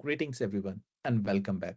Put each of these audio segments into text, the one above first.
Greetings, everyone, and welcome back.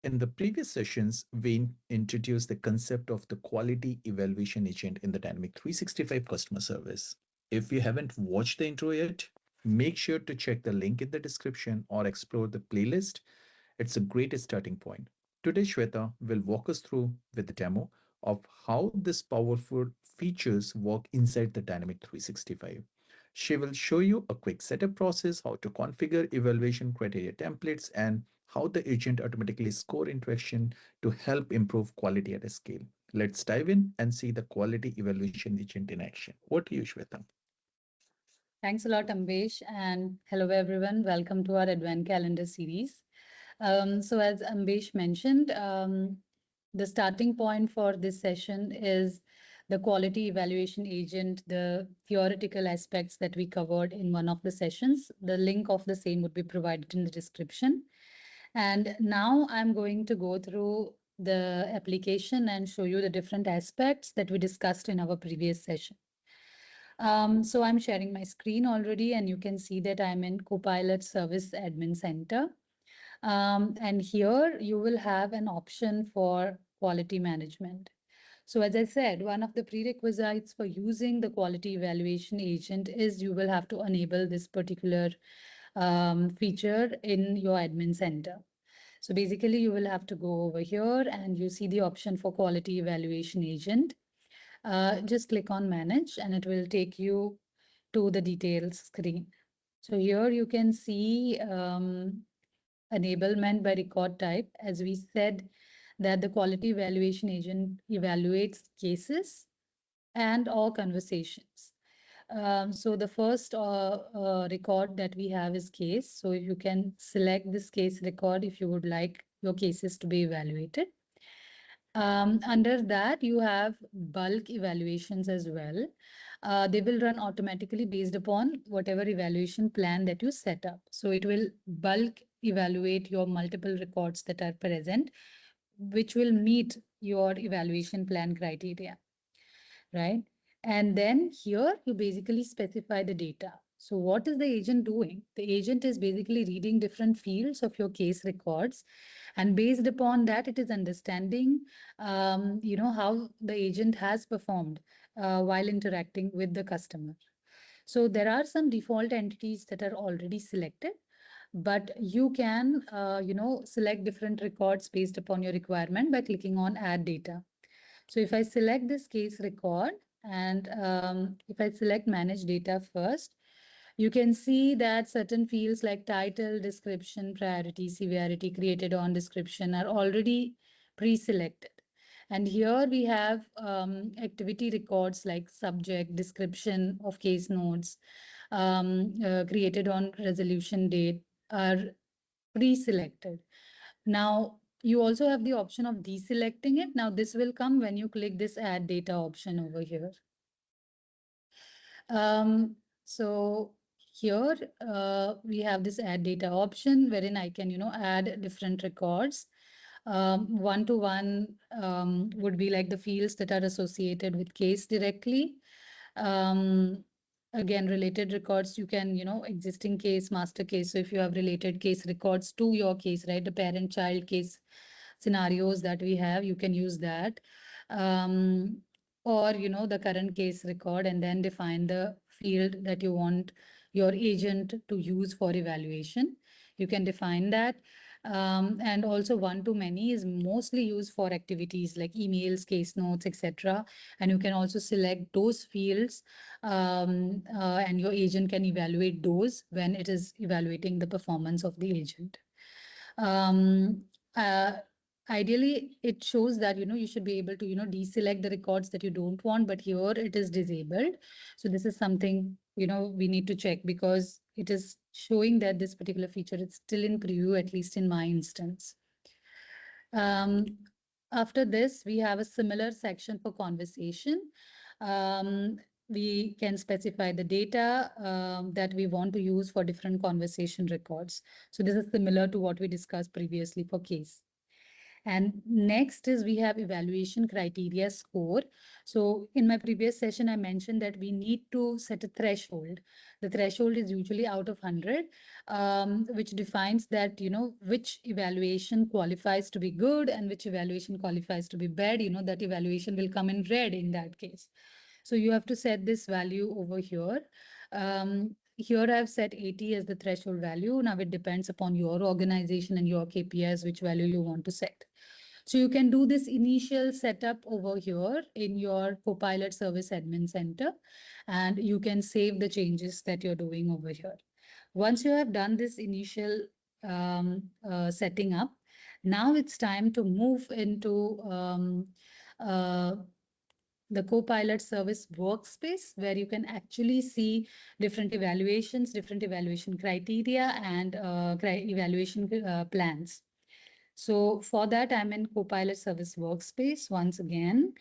In the previous sessions, we introduced the concept of the quality evaluation agent in the Dynamic 365 customer service. If you haven't watched the intro yet, make sure to check the link in the description or explore the playlist. It's a great starting point. Today, Shweta will walk us through with the demo of how this powerful features work inside the Dynamic 365. She will show you a quick setup process, how to configure evaluation criteria templates, and how the agent automatically score interaction to help improve quality at a scale. Let's dive in and see the quality evaluation agent in action. What to you, Shweta? Thanks a lot, Ambesh, and hello everyone. Welcome to our Advent Calendar series. As Ambesh mentioned, the starting point for this session is the quality evaluation agent, the theoretical aspects that we covered in one of the sessions. The link of the same would be provided in the description. And now I'm going to go through the application and show you the different aspects that we discussed in our previous session. So I'm sharing my screen already, and you can see that I'm in Copilot Service Admin Center. And here you will have an option for quality management. So as I said, one of the prerequisites for using the quality evaluation agent is you will have to enable this particular feature in your admin center. So basically you will have to go over here and you see the option for quality evaluation agent. Just click on manage and it will take you to the details screen. So here you can see enablement by record type. As we said that the quality evaluation agent evaluates cases and or conversations. So the first record that we have is case. So you can select this case record if you would like your cases to be evaluated. Under that, you have bulk evaluations as well. They will run automatically based upon whatever evaluation plan that you set up. So it will bulk evaluate your multiple records that are present, which will meet your evaluation plan criteria, right? And then here you basically specify the data. So what is the agent doing? The agent is basically reading different fields of your case records, and based upon that, it is understanding, how the agent has performed while interacting with the customer. So there are some default entities that are already selected, but you can, select different records based upon your requirement by clicking on Add Data. So if I select this case record and if I select Manage Data first, you can see that certain fields like title, description, priority, severity, created on description are already pre-selected. And here we have activity records like subject, description of case notes, created on resolution date are pre-selected. Now, you also have the option of deselecting it. Now, this will come when you click this add data option over here. So here we have this add data option wherein I can, add different records. One-to-one would be like the fields that are associated with case directly. Again, related records, you can, existing case, master case. So if you have related case records to your case, right, the parent-child case scenarios that we have, you can use that. Or, the current case record and then define the field that you want your agent to use for evaluation. You can define that. And also one-to-many is mostly used for activities like emails, case notes, etc. And you can also select those fields and your agent can evaluate those when it is evaluating the performance of the agent. Uh, Ideally, it shows that, you should be able to, deselect the records that you don't want, but here it is disabled. So this is something, we need to check because it is showing that this particular feature is still in preview, at least in my instance. After this, we have a similar section for conversation. We can specify the data that we want to use for different conversation records. So this is similar to what we discussed previously for case. And next is we have evaluation criteria score. So in my previous session, I mentioned that we need to set a threshold. The threshold is usually out of 100, which defines that, which evaluation qualifies to be good and which evaluation qualifies to be bad. That evaluation will come in red in that case. So you have to set this value over here. Here I've set 80 as the threshold value. Now it depends upon your organization and your KPIs, which value you want to set. So you can do this initial setup over here in your Copilot Service Admin Center, and you can save the changes that you're doing over here. Once you have done this initial setting up, now it's time to move into uh, the Copilot Service Workspace, where you can actually see different evaluations, different evaluation criteria, and evaluation plans. So for that, I'm in Copilot Service Workspace once again.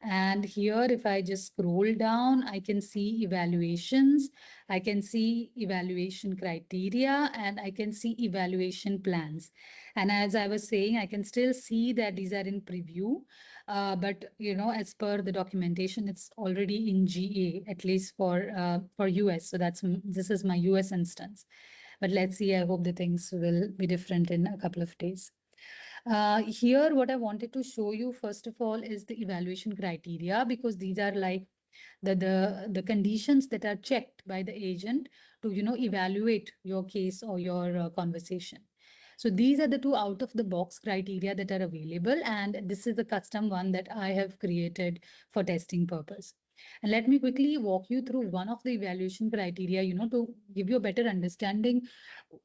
And here, if I just scroll down, I can see evaluations, I can see evaluation criteria, and I can see evaluation plans. And as I was saying, I can still see that these are in preview. But as per the documentation, it's already in GA, at least for US. So this is my US instance. But let's see. I hope the things will be different in a couple of days. Here, what I wanted to show you, first of all, is the evaluation criteria, because these are like the conditions that are checked by the agent to, evaluate your case or your conversation. So these are the two out of the box criteria that are available. And this is the custom one that I have created for testing purpose. And let me quickly walk you through one of the evaluation criteria, to give you a better understanding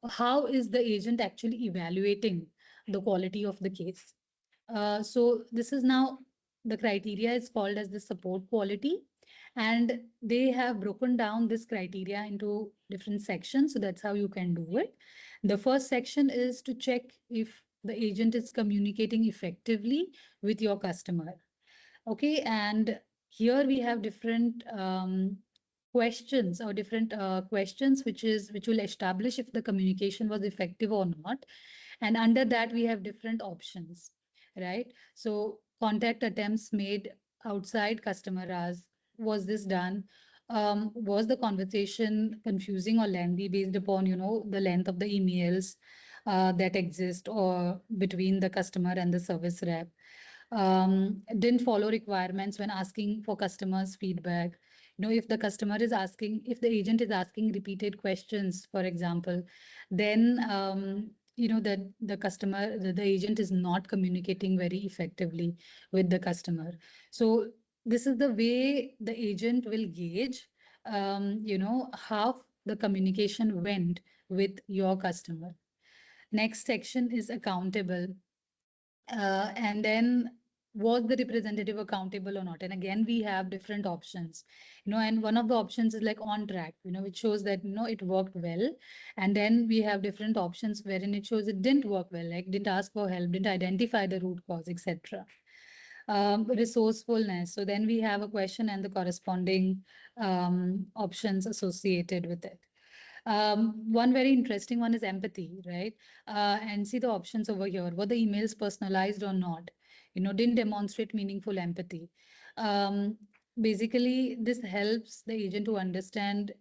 how is the agent actually evaluating the quality of the case. So this is now the criteria is called as the support quality, and they have broken down this criteria into different sections. So that's how you can do it. The first section is to check if the agent is communicating effectively with your customer. Okay, and here we have different questions or different questions which will establish if the communication was effective or not. And under that we have different options, right? So contact attempts made outside customer hours, was this done? Was the conversation confusing or lengthy based upon the length of the emails that exist or between the customer and the service rep? Didn't follow requirements when asking for customers feedback. If the customer is asking, if the agent is asking repeated questions, for example, then that the agent is not communicating very effectively with the customer. So this is the way the agent will gauge how the communication went with your customer. Next section is accountable. And then, was the representative accountable or not? And again, we have different options, and one of the options is like on track, which shows that it worked well. And then we have different options wherein it shows it didn't work well, like didn't ask for help, didn't identify the root cause, etc. Resourcefulness. So then we have a question and the corresponding options associated with it. One very interesting one is empathy, right? And see the options over here. Were the emails personalized or not? Didn't demonstrate meaningful empathy. Um, Basically, this helps the agent to understand,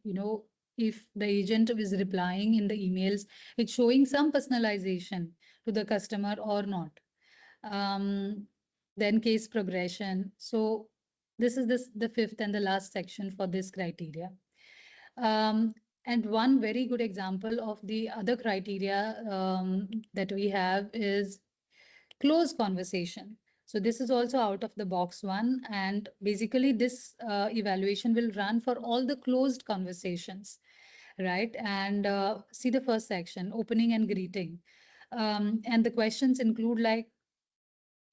if the agent is replying in the emails, it's showing some personalization to the customer or not. Um, then case progression. So this is the fifth and the last section for this criteria. And one very good example of the other criteria that we have is close conversation. So this is also out of the box one. And basically this evaluation will run for all the closed conversations, right? And see the first section, opening and greeting. And the questions include like,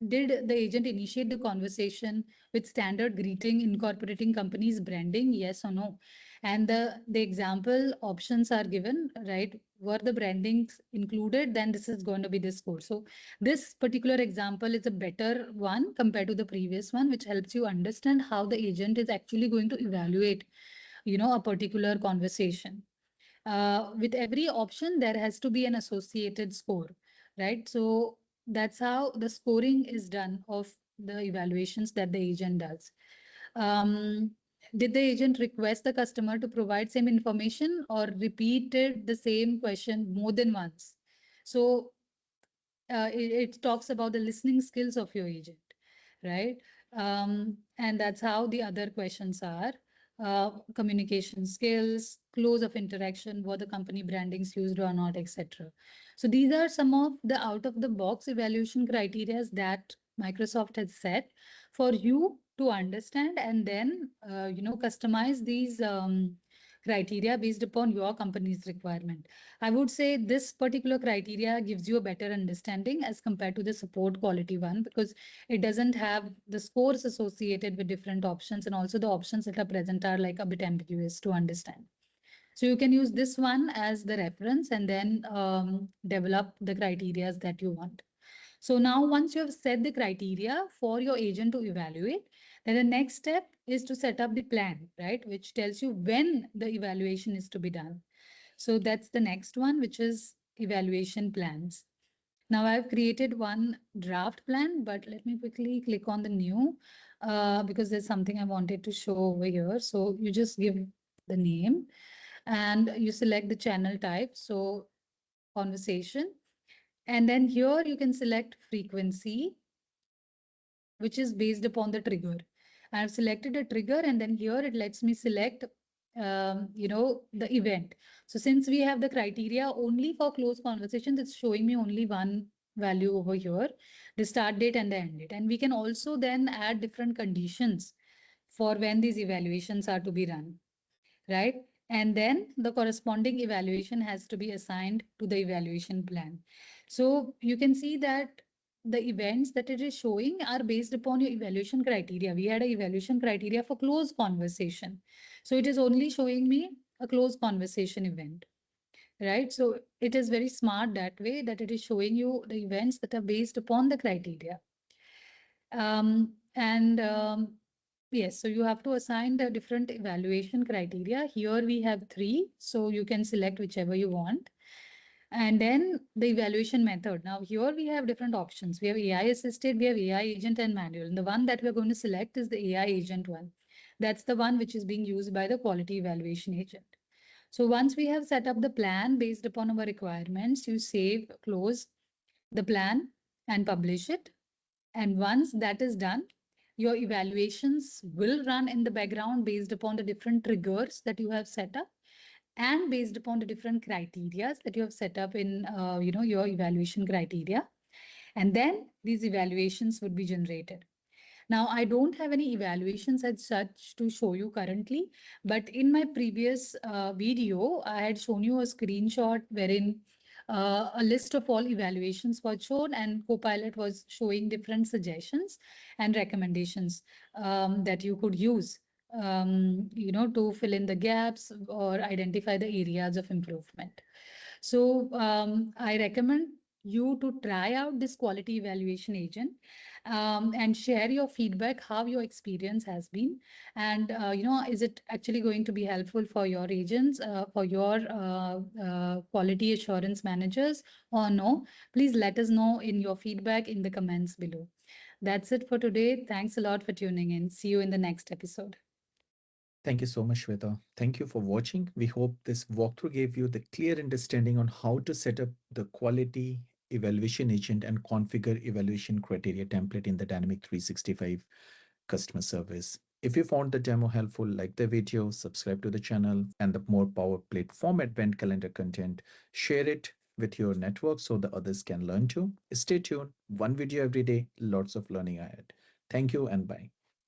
did the agent initiate the conversation with standard greeting incorporating company's branding? Yes or no? And the example options are given, right? Were the brandings included? Then this is going to be the score. So this particular example is a better one compared to the previous one, which helps you understand how the agent is actually going to evaluate, a particular conversation. With every option, there has to be an associated score, right? So that's how the scoring is done of the evaluations that the agent does. Um, did the agent request the customer to provide same information or repeated the same question more than once? So it talks about the listening skills of your agent, right? And that's how the other questions are. Communication skills, close of interaction, were the company brandings used or not, etc. So these are some of the out of the box evaluation criteria that Microsoft has set for you to understand, and then customize these criteria based upon your company's requirement. I would say this particular criteria gives you a better understanding as compared to the support quality one, because it doesn't have the scores associated with different options, and also the options that are present are like a bit ambiguous to understand. So you can use this one as the reference and then develop the criteria that you want. So now once you have set the criteria for your agent to evaluate, then the next step is to set up the plan, right? Which tells you when the evaluation is to be done. So that's the next one, which is evaluation plans. Now I've created one draft plan, but let me quickly click on the new because there's something I wanted to show over here. So you just give the name and you select the channel type. So conversation. And then here you can select frequency, which is based upon the trigger. I've selected a trigger and then here it lets me select, the event. So since we have the criteria only for close conversations, it's showing me only one value over here, the start date and the end date. And we can also then add different conditions for when these evaluations are to be run, right? And then the corresponding evaluation has to be assigned to the evaluation plan. So you can see that the events that it is showing are based upon your evaluation criteria. We had an evaluation criteria for close conversation. So it is only showing me a close conversation event, right? So it is very smart that way that it is showing you the events that are based upon the criteria. And Yes, so you have to assign the different evaluation criteria. Here we have three, so you can select whichever you want. And then the evaluation method. Now here we have different options. We have AI assisted, we have AI agent and manual. And the one that we're going to select is the AI agent one. That's the one which is being used by the quality evaluation agent. So once we have set up the plan based upon our requirements, you save, close the plan and publish it. And once that is done, your evaluations will run in the background based upon the different triggers that you have set up and based upon the different criteria that you have set up in your evaluation criteria. And then these evaluations would be generated. Now, I don't have any evaluations as such to show you currently, but in my previous video, I had shown you a screenshot wherein a list of all evaluations was shown and Copilot was showing different suggestions and recommendations that you could use, to fill in the gaps or identify the areas of improvement. So I recommend you to try out this quality evaluation agent and share your feedback, how your experience has been, and is it actually going to be helpful for your agents, for your quality assurance managers, or no? Please let us know in your feedback in the comments below. That's it for today. Thanks a lot for tuning in. See you in the next episode. Thank you so much, Shweta. Thank you for watching. We hope this walkthrough gave you the clear understanding on how to set up the quality evaluation agent and configure evaluation criteria template in the Dynamic 365 customer service. If you found the demo helpful, like the video, subscribe to the channel, and the more power platform advent calendar content, share it with your network so the others can learn too. Stay tuned. One video every day, lots of learning ahead. Thank you and bye.